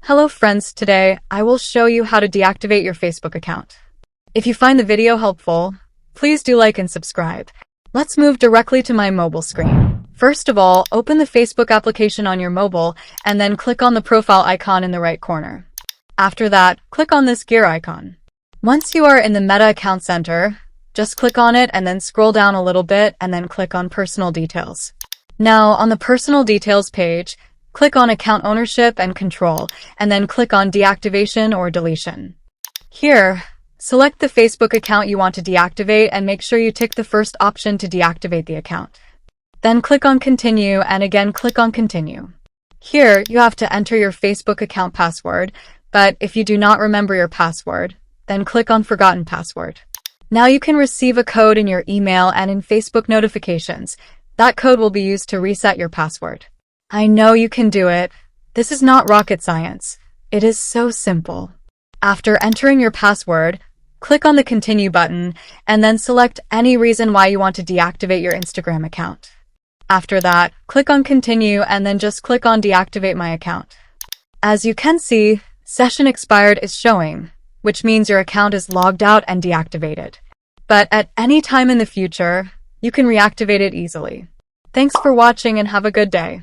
Hello friends, today I will show you how to deactivate your Facebook account. If you find the video helpful, please do like and subscribe. Let's move directly to my mobile screen. First of all, open the Facebook application on your mobile and then click on the profile icon in the right corner. After that, click on this gear icon. Once you are in the Meta Account Center, just click on it and then scroll down a little bit and then click on Personal Details. Now, on the Personal Details page, click on Account Ownership and Control, and then click on Deactivation or Deletion. Here, select the Facebook account you want to deactivate and make sure you tick the first option to deactivate the account. Then click on Continue and again click on Continue. Here, you have to enter your Facebook account password, but if you do not remember your password, then click on Forgotten Password. Now you can receive a code in your email and in Facebook notifications. That code will be used to reset your password. I know you can do it. This is not rocket science. It is so simple. After entering your password, click on the Continue button and then select any reason why you want to deactivate your Instagram account. After that, click on Continue and then just click on Deactivate My Account. As you can see, Session Expired is showing, which means your account is logged out and deactivated. But at any time in the future, you can reactivate it easily. Thanks for watching and have a good day.